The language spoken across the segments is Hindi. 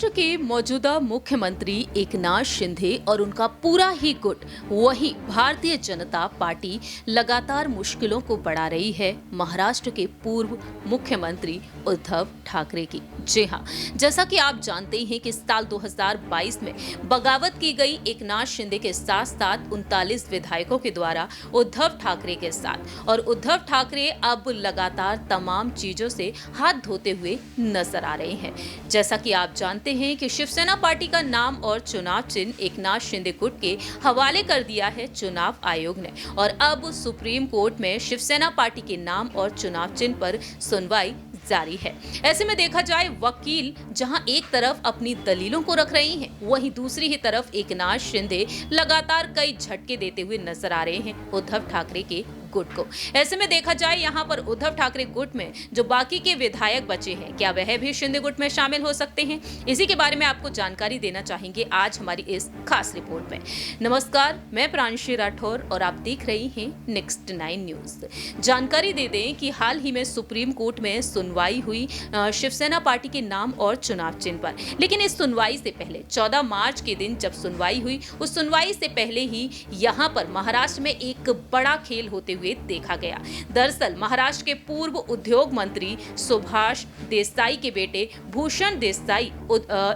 महाराष्ट्र के मौजूदा मुख्यमंत्री एकनाथ शिंदे और उनका पूरा ही गुट वही भारतीय जनता पार्टी लगातार मुश्किलों को बढ़ा रही है महाराष्ट्र के पूर्व मुख्यमंत्री उद्धव ठाकरे की। जी हां, जैसा कि आप जानते हैं कि साल 2022 में बगावत की गई एकनाथ शिंदे के साथ साथ 39 विधायकों के द्वारा उद्धव ठाकरे के साथ, और उद्धव ठाकरे अब लगातार तमाम चीजों से हाथ धोते हुए नजर आ रहे हैं। जैसा कि आप जानते हैं कि शिवसेना पार्टी का नाम और चुनाव चिन्ह एकनाथ शिंदे गुट के हवाले कर दिया है चुनाव आयोग ने, और अब सुप्रीम कोर्ट में शिवसेना पार्टी के नाम और चुनाव चिन्ह पर सुनवाई जारी है। ऐसे में देखा जाए, वकील जहां एक तरफ अपनी दलीलों को रख रही हैं, वहीं दूसरी ही तरफ एकनाथ शिंदे लगातार कई झटके देते हुए नजर आ रहे हैं उद्धव ठाकरे के गुट को। ऐसे में देखा जाए, यहां पर उद्धव ठाकरे गुट में जो बाकी के विधायक बचे हैं, क्या वह भी शिंदे गुट में शामिल हो सकते हैं? इसी के बारे में आपको जानकारी देना चाहेंगे आज हमारी इस खास रिपोर्ट में। नमस्कार, मैं प्रांशी राठौर और आप देख रही हैं नेक्स्ट 9 न्यूज। जानकारी दे दें कि हाल ही में सुप्रीम कोर्ट में सुनवाई हुई शिवसेना पार्टी के नाम और चुनाव चिन्ह पर, लेकिन इस सुनवाई से पहले 14 मार्च के दिन जब सुनवाई हुई, उस सुनवाई से पहले ही यहाँ पर महाराष्ट्र में एक बड़ा खेल होते हुए देखा गया। दरअसल महाराष्ट्र के पूर्व उद्योग मंत्री सुभाष देसाई के बेटे भूषण देसाई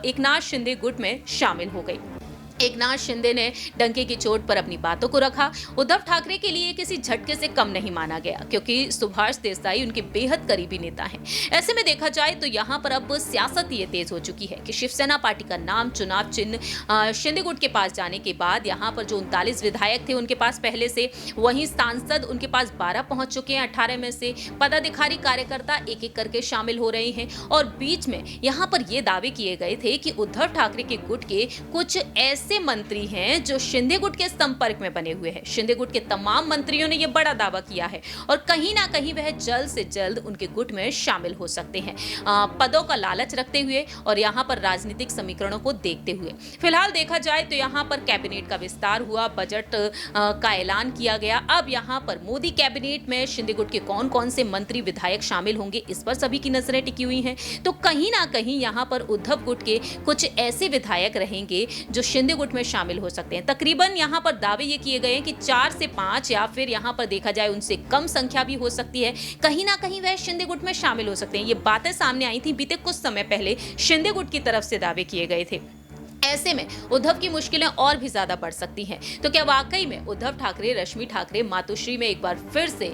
एकनाथ शिंदे गुट में शामिल हो गए। एकनाथ शिंदे ने डंके की चोट पर अपनी बातों को रखा। उद्धव ठाकरे के लिए किसी झटके से कम नहीं माना गया, क्योंकि सुभाष देसाई उनके बेहद करीबी नेता हैं। ऐसे में देखा जाए तो यहाँ पर अब सियासत ये तेज हो चुकी है कि शिवसेना पार्टी का नाम चुनाव चिन्ह शिंदे गुट के पास जाने के बाद यहाँ पर जो 39 विधायक थे उनके पास पहले से, वहीं सांसद उनके पास 12 पहुंच चुके हैं। 18 में से पदाधिकारी कार्यकर्ता एक एक करके शामिल हो रहे हैं, और बीच में यहाँ पर ये दावे किए गए थे कि उद्धव ठाकरे के गुट के कुछ ऐसे मंत्री हैं जो शिंदे गुट के संपर्क में बने हुए हैं। शिंदे गुट के तमाम मंत्रियों ने यह बड़ा दावा किया है, और कहीं ना कहीं वह जल्द से जल्द उनके गुट में शामिल हो सकते हैं, पदों का लालच रखते हुए और यहाँ पर राजनीतिक समीकरणों को देखते हुए। फिलहाल देखा जाए तो यहाँ पर कैबिनेट का विस्तार हुआ, बजट का ऐलान किया गया। अब यहाँ पर मोदी कैबिनेट में शिंदे गुट के कौन कौन से मंत्री विधायक शामिल होंगे, इस पर सभी की नजरें टिकी हुई हैं। तो कहीं ना कहीं यहाँ पर उद्धव गुट के कुछ ऐसे विधायक रहेंगे जो शिंदे गुट में शामिल हो सकते हैं। तकरीबन यहां पर दावे ये किए गए हैं कि 4 से 5 या फिर यहां पर देखा जाए उनसे कम संख्या भी हो सकती है। कहीं ना कहीं वह शिंदे गुट में शामिल हो सकते हैं। ये बातें सामने आई थी बीते कुछ समय पहले, शिंदे गुट की तरफ से दावे किए गए थे। ऐसे में उद्धव की मुश्किलें और भी ज्यादा बढ़ सकती हैं। तो क्या वाकई में उद्धव ठाकरे, रश्मि ठाकरे मातोश्री में एक बार फिर से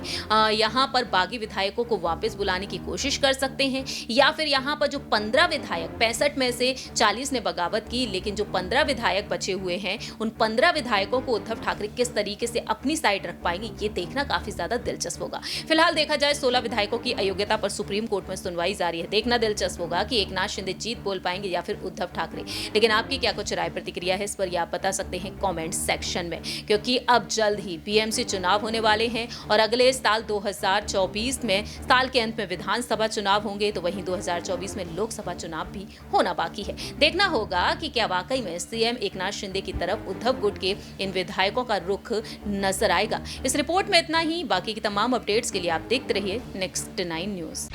यहां पर बागी विधायकों को वापस बुलाने की कोशिश कर सकते हैं, या फिर यहां पर जो 15 विधायक, 65 में से 40 ने बगावत की, लेकिन जो 15 विधायक बचे हुए हैं, उन 15 विधायकों को उद्धव ठाकरे किस तरीके से अपनी साइड रख पाएंगे, ये देखना काफी ज्यादा दिलचस्प होगा। फिलहाल देखा जाए 16 विधायकों की अयोग्यता पर सुप्रीम कोर्ट में सुनवाई जारी है। देखना दिलचस्प होगा कि एकनाथ शिंदे जीत बोल पाएंगे या फिर उद्धव ठाकरे। लेकिन आपकी क्या कुछ राय प्रतिक्रिया है, इस पर आप बता सकते हैं कमेंट सेक्शन में, क्योंकि अब जल्द ही बीएमसी चुनाव होने वाले हैं, और अगले साल 2024 में साल के अंत में विधानसभा चुनाव होंगे, तो वहीं 2024 में लोकसभा चुनाव भी होना बाकी है। देखना होगा कि क्या वाकई में सीएम एकनाथ शिंदे की तरफ उद्धव गुट के इन विधायकों का रुख नजर आएगा। इस रिपोर्ट में इतना ही। बाकी की तमाम अपडेट्स के लिए आप देखते रहिए नेक्स्ट 9 न्यूज।